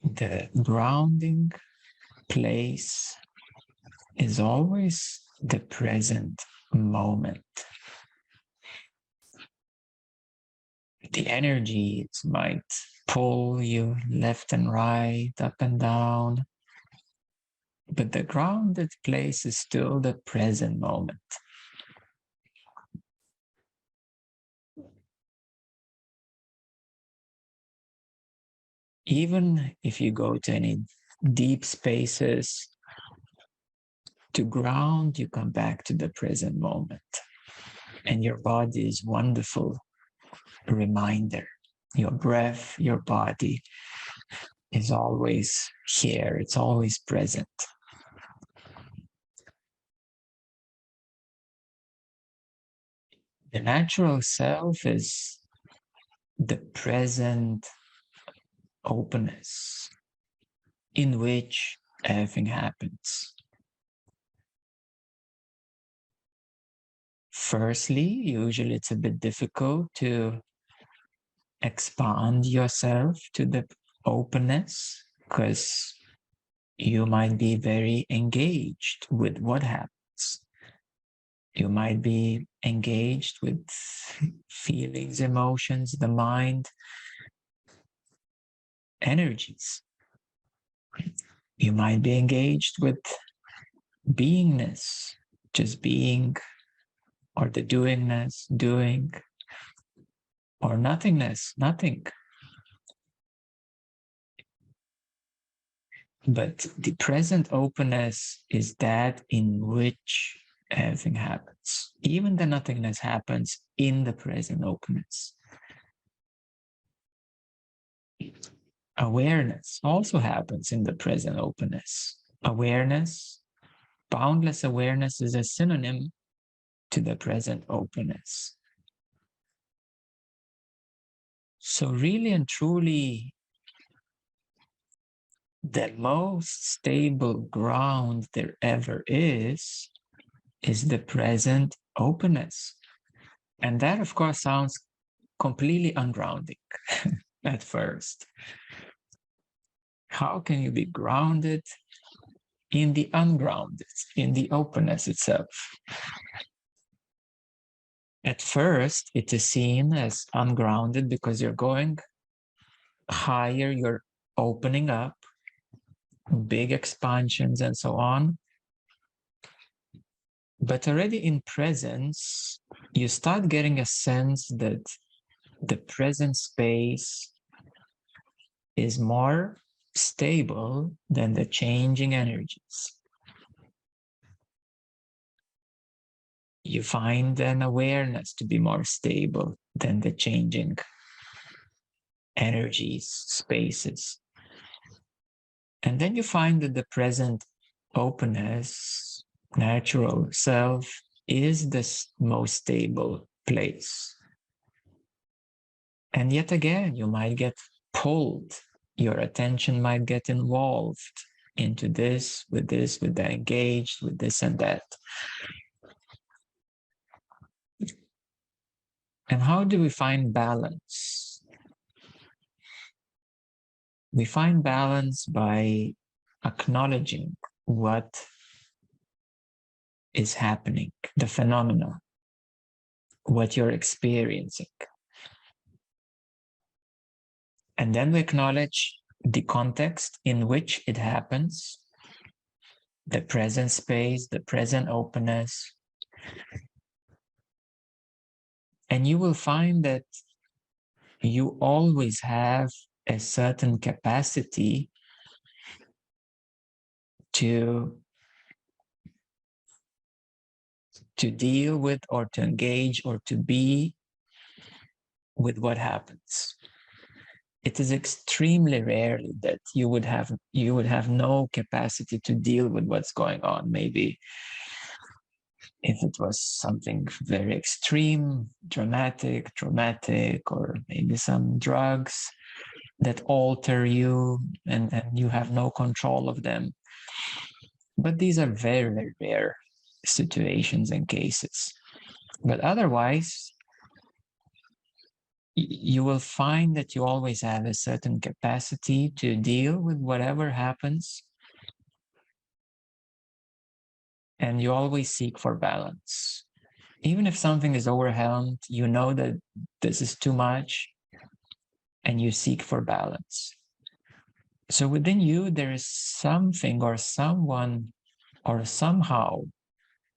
The grounding place is always the present moment. The energies might pull you left and right, up and down, but the grounded place is still the present moment. Even if you go to any deep spaces, to ground, you come back to the present moment. And your body is wonderful reminder. Your breath, your body is always here. It's always present. The natural self is the present openness in which everything happens. Firstly, usually it's a bit difficult to expand yourself to the openness because you might be very engaged with what happens. You might be engaged with feelings, emotions, the mind, energies. You might be engaged with beingness, just being, or the doingness, doing, or nothingness, nothing. But the present openness is that in which everything happens. Even the nothingness happens in the present openness. Awareness also happens in the present openness. Awareness, boundless awareness, is a synonym to the present openness. So really and truly, the most stable ground there ever is the present openness. And that, of course, sounds completely ungrounding at first. How can you be grounded in the ungrounded, in the openness itself? At first, it is seen as ungrounded because you're going higher, you're opening up, big expansions and so on. But already in presence, you start getting a sense that the present space is more stable than the changing energies. You find an awareness to be more stable than the changing energies, spaces. And then you find that the present openness, natural self, is the most stable place. And yet again, you might get pulled. Your attention might get involved into this, with that, engaged with this and that. And how do we find balance? We find balance by acknowledging what is happening, the phenomena, what you're experiencing. And then we acknowledge the context in which it happens, the present space, the present openness. And you will find that you always have a certain capacity to deal with or to engage or to be with what happens. It is extremely rarely that you would have no capacity to deal with what's going on. Maybe if it was something very extreme, dramatic, traumatic, or maybe some drugs that alter you and you have no control of them. But these are very, very rare situations and cases. But otherwise, you will find that you always have a certain capacity to deal with whatever happens, and you always seek for balance. Even if something is overwhelmed, you know that this is too much, and you seek for balance. So within you, there is something or someone or somehow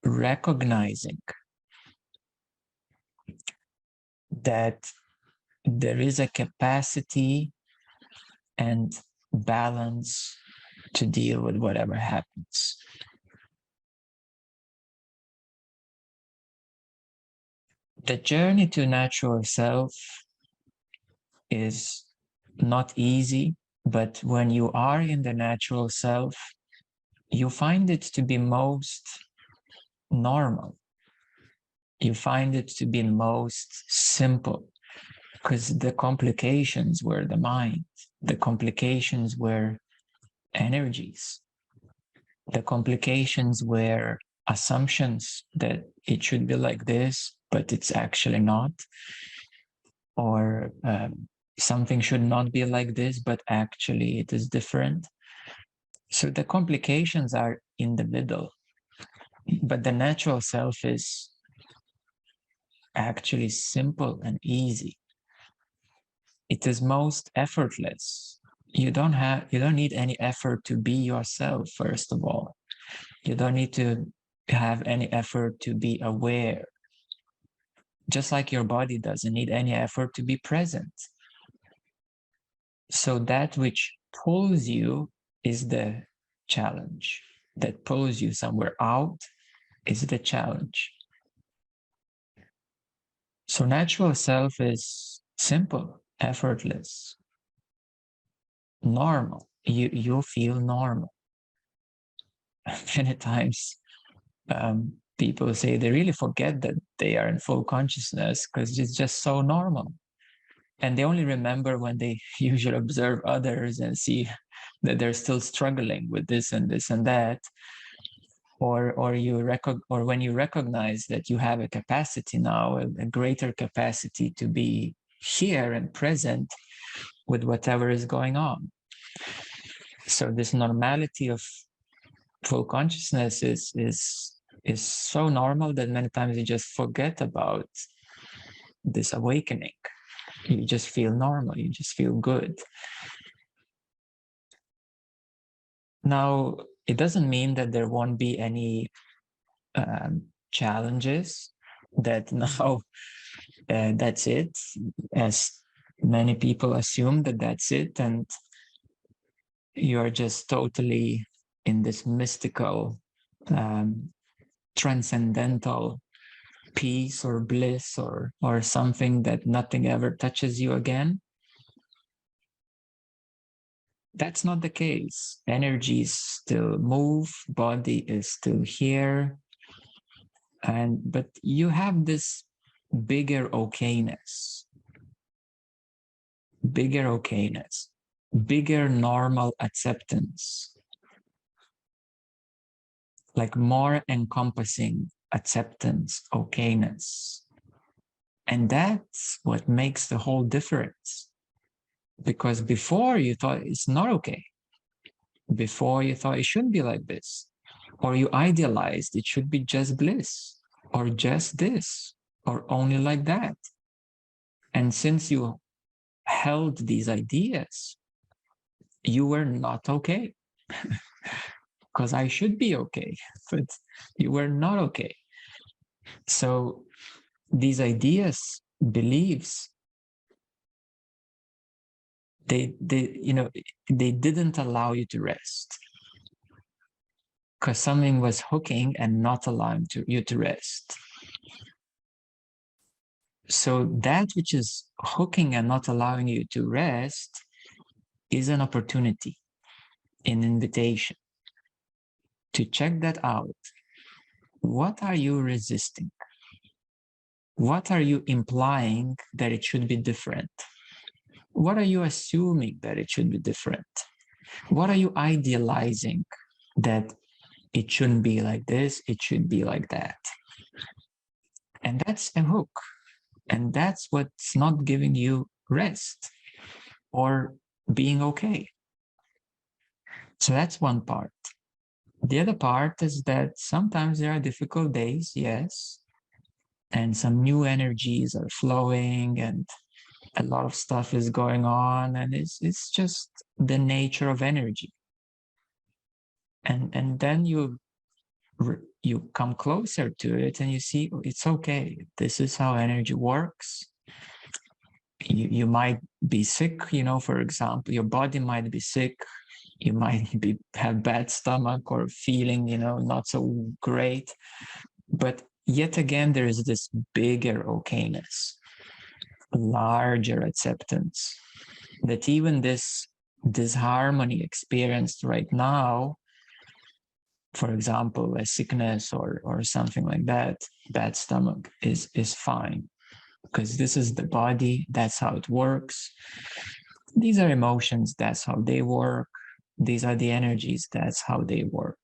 recognizing that there is a capacity and balance to deal with whatever happens. The journey to natural self is not easy, but when you are in the natural self, you find it to be most normal. You find it to be most simple, because the complications were the mind, the complications were energies, the complications were assumptions that it should be like this, but it's actually not, or something should not be like this, but actually it is different. So the complications are in the middle, but the natural self is actually simple and easy. It is most effortless. You don't need any effort to be yourself, first of all. You don't need to have any effort to be aware. Just like your body doesn't need any effort to be present. So that which pulls you is the challenge. That pulls you somewhere out is the challenge. So natural self is simple, effortless, normal. You feel normal. Many times people say they really forget that they are in full consciousness because it's just so normal. And they only remember when they usually observe others and see that they're still struggling with this and this and that. Or when you recognize that you have a capacity now, a greater capacity to be here and present with whatever is going on. So this normality of full consciousness is so normal that many times you just forget about this awakening. You just feel normal, you just feel good. Now, it doesn't mean that there won't be any challenges, that now that's it, as many people assume that that's it, and you're just totally in this mystical, transcendental peace or bliss or something that nothing ever touches you again. That's not the case. Energies still move, body is still here, but you have this bigger okayness, bigger normal acceptance, like more encompassing acceptance, okayness. And that's what makes the whole difference. Because before you thought it's not okay. Before you thought it shouldn't be like this. Or you idealized it should be just bliss, or just this, or only like that. And since you held these ideas, you were not okay. Because I should be okay, but you were not okay. So these ideas, beliefs, they didn't allow you to rest, because something was hooking and not allowing you to rest. So that which is hooking and not allowing you to rest is an opportunity, an invitation to check that out. What are you resisting? What are you implying that it should be different? What are you assuming that it should be different? What are you idealizing that it shouldn't be like this, it should be like that? And that's a hook. And that's what's not giving you rest or being okay. So that's one part. The other part is that sometimes there are difficult days, yes, and some new energies are flowing and a lot of stuff is going on, and it's just the nature of energy. And then you come closer to it and you see, oh, it's okay. This is how energy works. You might be sick, for example, your body might be sick. You might have bad stomach or feeling, not so great. But yet again, there is this bigger okayness, larger acceptance, that even this disharmony experienced right now, for example, a sickness or something like that, bad stomach is fine, because this is the body, that's how it works. These are emotions, that's how they work. These are the energies, that's how they work.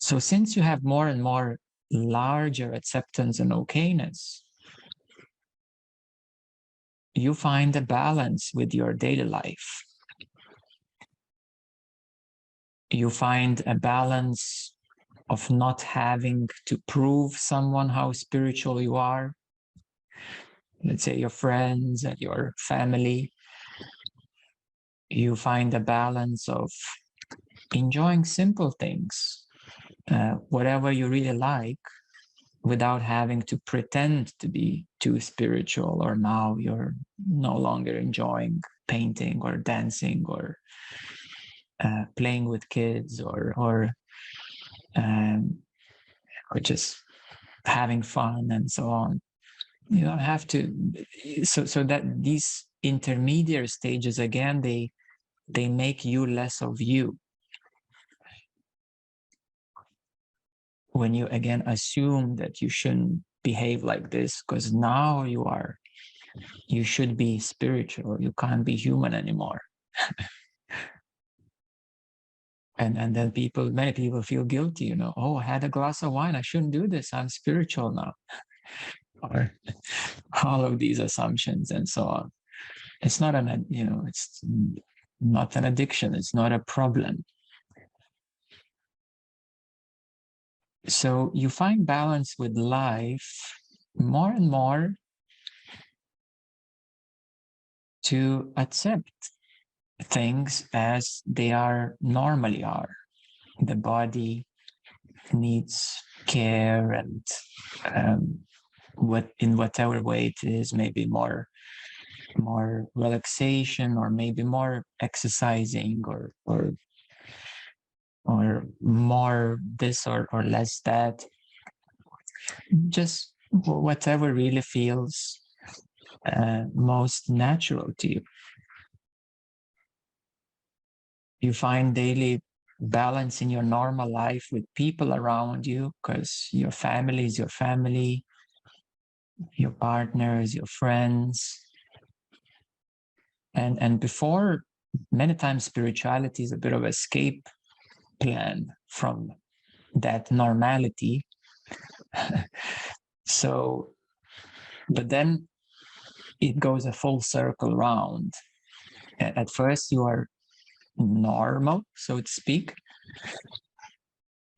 So since you have more and more larger acceptance and okayness, you find a balance with your daily life. You find a balance of not having to prove someone how spiritual you are. Let's say your friends and your family. You find a balance of enjoying simple things, whatever you really like, without having to pretend to be too spiritual, or now you're no longer enjoying painting or dancing or playing with kids or just having fun and so on. You don't have to. So that these intermediate stages, again, they make you less of you. When you again assume that you shouldn't behave like this because now you should be spiritual, you can't be human anymore. And then many people feel guilty, oh, I had a glass of wine, I shouldn't do this, I'm spiritual now. Or all of these assumptions and so on. It's not it's not an addiction, it's not a problem. So you find balance with life more and more to accept things as they normally are. The body needs care, and in whatever way it is, maybe more relaxation, or maybe more exercising, or more this or less that. Just whatever really feels most natural to you. You find daily balance in your normal life with people around you, because your family is your family, your partners, your friends. And before, many times spirituality is a bit of an escape plan from that normality. So, but then it goes a full circle round. At first you are normal, so to speak,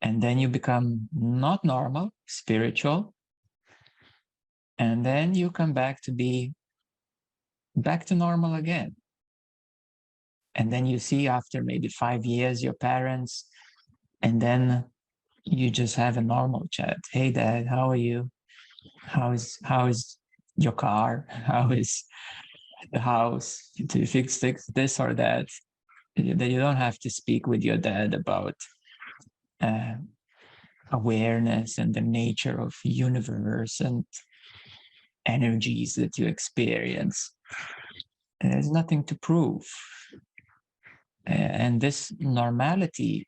and then you become not normal, spiritual, and then you come back to be back to normal again. And then you see after maybe 5 years your parents, and then you just have a normal chat. Hey dad, how are you? How is your car? How is the house? Do you fix this or that? You don't have to speak with your dad about awareness and the nature of universe and energies that you experience. There's nothing to prove. And this normality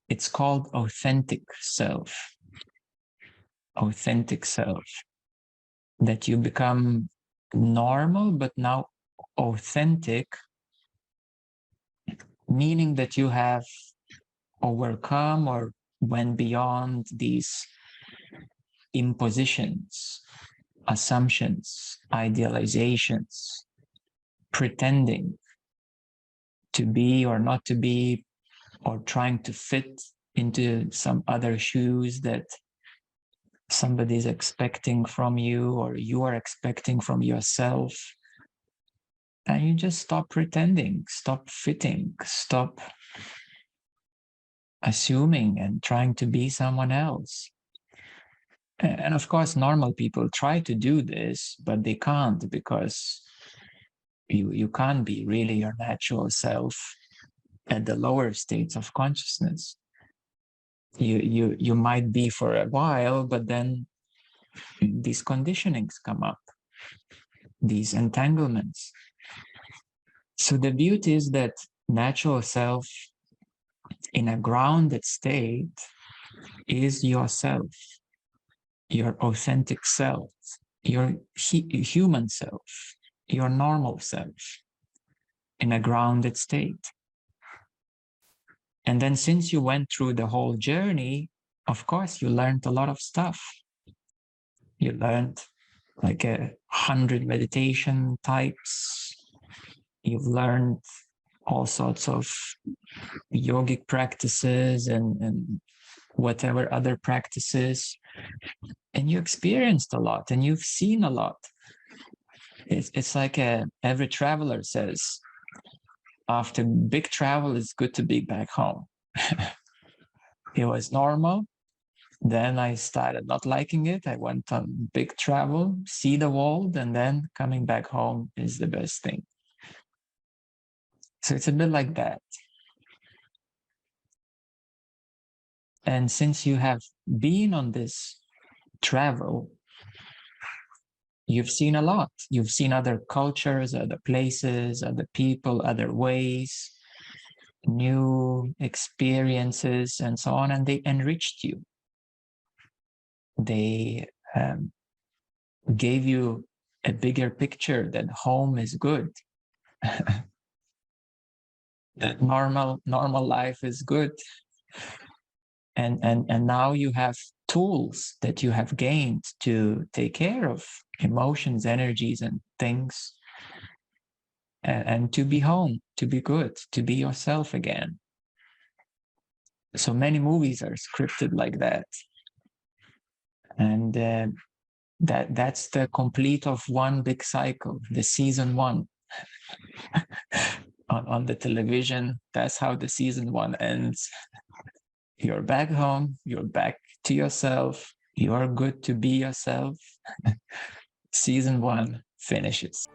it's called authentic self. Authentic self. That you become normal, but now authentic, meaning that you have overcome or went beyond these impositions, assumptions, idealizations, pretending to be or not to be, or trying to fit into some other shoes that somebody is expecting from you or you are expecting from yourself. And you just stop pretending, stop fitting, stop assuming and trying to be someone else. And of course, normal people try to do this, but they can't, because you can't be really your natural self at the lower states of consciousness. You might be for a while, but then these conditionings come up, these entanglements. So the beauty is that natural self in a grounded state is yourself, your authentic self, your human self, your normal self in a grounded state. And then since you went through the whole journey, of course, you learned a lot of stuff. You learned like 100 meditation types. You've learned all sorts of yogic practices and whatever other practices. And you experienced a lot and you've seen a lot. It's like every traveler says, after big travel, it's good to be back home. It was normal. Then I started not liking it. I went on big travel, see the world, and then coming back home is the best thing. So it's a bit like that. And since you have been on this travel, you've seen a lot. You've seen other cultures, other places, other people, other ways, new experiences, and so on. And they enriched you. They gave you a bigger picture that home is good. That normal life is good. And now you have tools that you have gained to take care of emotions, energies, and things, and to be home, to be good, to be yourself again. So many movies are scripted like that. And that's the complete of one big cycle, the season one. on the television, that's how the season one ends. You're back home, you're back to yourself, you're good to be yourself. Season one finishes.